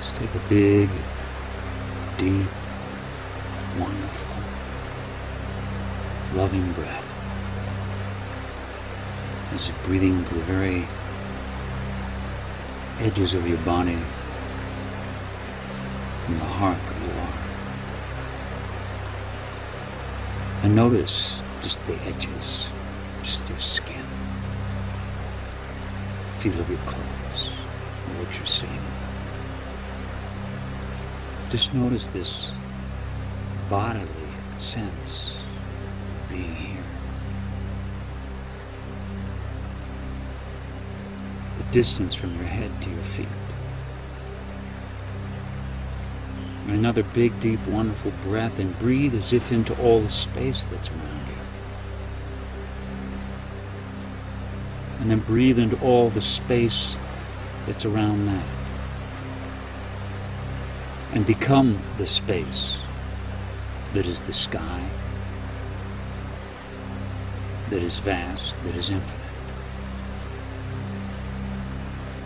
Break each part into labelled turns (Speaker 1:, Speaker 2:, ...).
Speaker 1: Let's take a big, deep, wonderful, loving breath. As you're breathing to the very edges of your body, from the heart that you are. And notice just the edges, just your skin. Feel of your clothes, and what you're seeing. Just notice this bodily sense of being here. The distance from your head to your feet. And another big, deep, wonderful breath, and breathe as if into all the space that's around you. And then breathe into all the space that's around that. And become the space that is the sky, that is vast, that is infinite.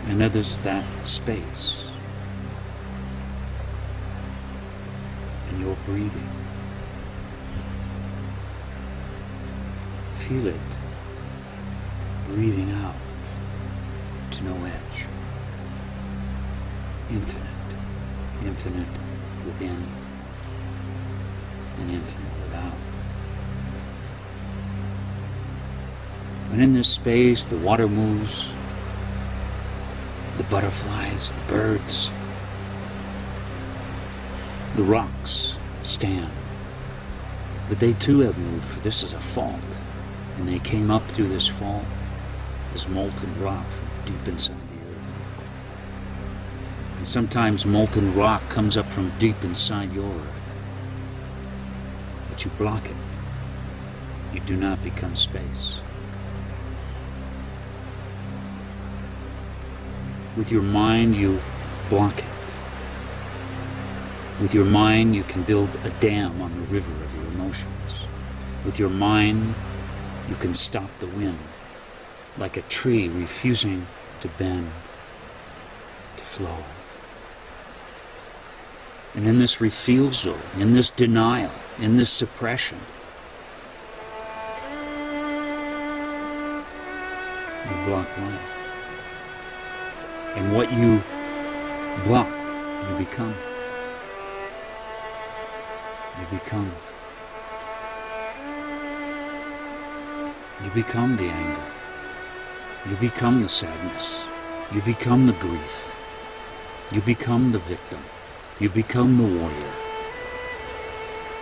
Speaker 1: And others that space. And you're breathing. Feel it breathing out to no edge. Infinite. Infinite within and infinite without. And in this space, the water moves, the butterflies, the birds, the rocks stand. But they too have moved, for this is a fault. And they came up through this fault, this molten rock from deep inside the earth. And sometimes molten rock comes up from deep inside your earth. But you block it. You do not become space. With your mind, you block it. With your mind, you can build a dam on the river of your emotions. With your mind, you can stop the wind, like a tree refusing to bend, to flow. And in this refusal, in this denial, in this suppression, you block life. And what you block, you become. You become. You become the anger. You become the sadness. You become the grief. You become the victim. You become the warrior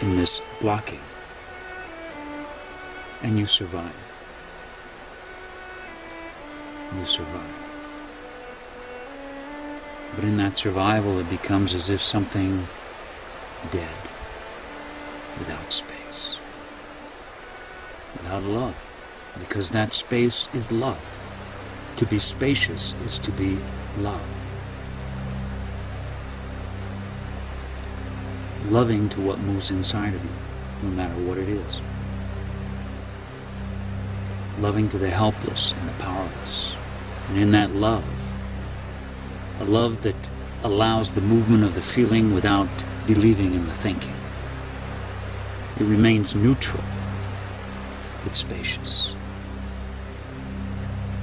Speaker 1: in this blocking. And you survive. You survive. But in that survival, it becomes as if something dead, without space, without love, because that space is love. To be spacious is to be love. Loving to what moves inside of you, no matter what it is. Loving to the helpless and the powerless. And in that love, a love that allows the movement of the feeling without believing in the thinking. It remains neutral, but spacious.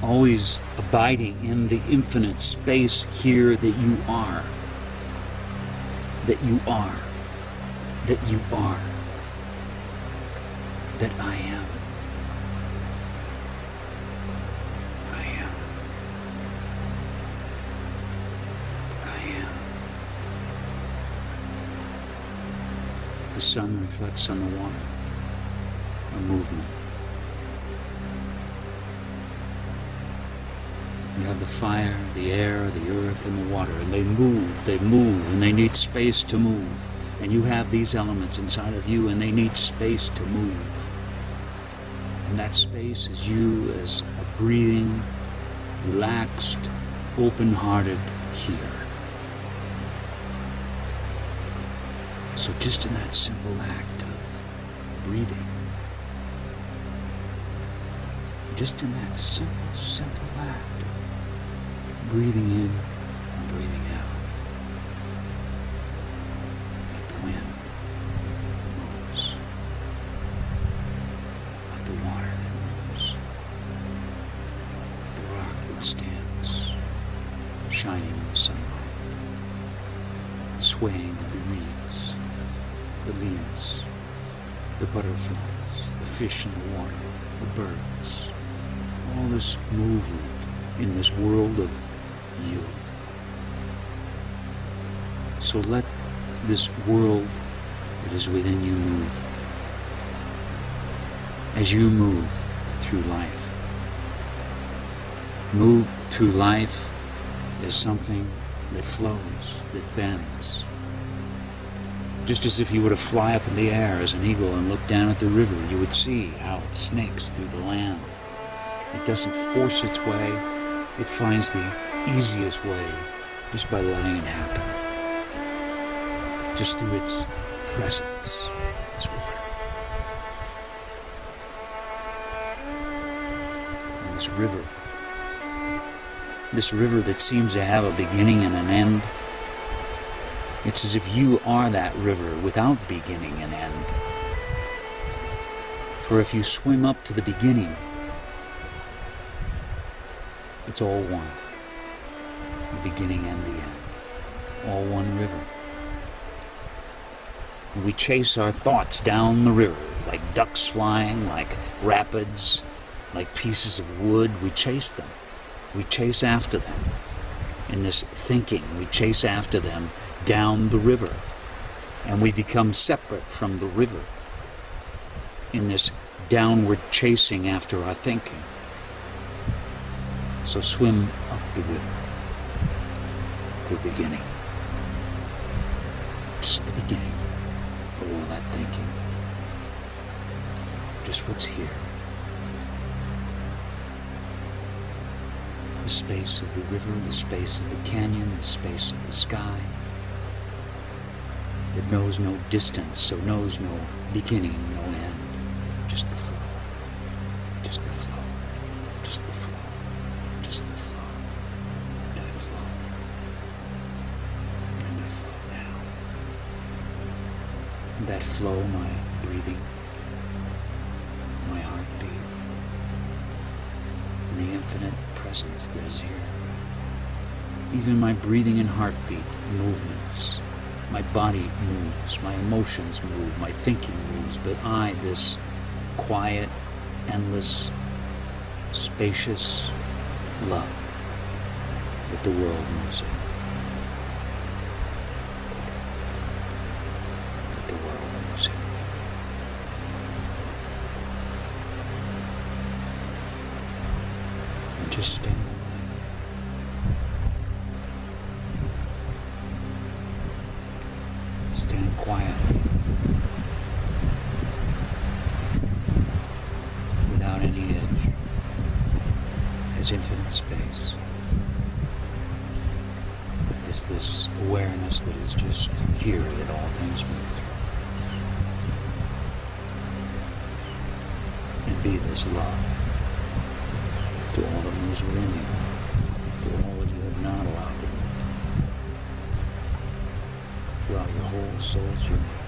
Speaker 1: Always abiding in the infinite space here that you are. That you are. That you are. That I am. I am. I am. The sun reflects on the water, a movement. You have the fire, the air, the earth, and the water, and they move, and they need space to move. And you have these elements inside of you, and they need space to move. And that space is you as a breathing, relaxed, open-hearted here. So just in that simple act of breathing, just in that simple act of breathing in and breathing out, it stands, shining in the sunlight, swaying in the reeds, the leaves, the butterflies, the fish in the water, the birds, all this movement in this world of you. So let this world that is within you move. As you move through life. Move through life as something that flows, that bends. Just as if you were to fly up in the air as an eagle and look down at the river, you would see how it snakes through the land. It doesn't force its way, it finds the easiest way just by letting it happen. Just through its presence as water. And this river that seems to have a beginning and an end, it's as if you are that river without beginning and end. For if you swim up to the beginning, it's all one. The beginning and the end. All one river. And we chase our thoughts down the river, like ducks flying, like rapids, like pieces of wood. We chase them. We chase after them. In this thinking, we chase after them down the river. And we become separate from the river in this downward chasing after our thinking. So swim up the river to the beginning. Just the beginning of all that thinking. Just what's here. The space of the river, the space of the canyon, the space of the sky. That knows no distance, so knows no beginning, no end. Just the flow. Just the flow. Just the flow. Just the flow. And I flow. And I flow now. And that flow, my breathing, my heartbeat, and the infinite presence that is here. Even my breathing and heartbeat movements. My body moves, my emotions move, my thinking moves, but I, this quiet, endless, spacious love that the world moves in. That the world moves in. And just stand. Stand quietly, without any edge, as infinite space, as this awareness that is just here, that all things move through. And be this love to all that moves within you, to all that you have not allowed to move. Throughout your whole soul's journey.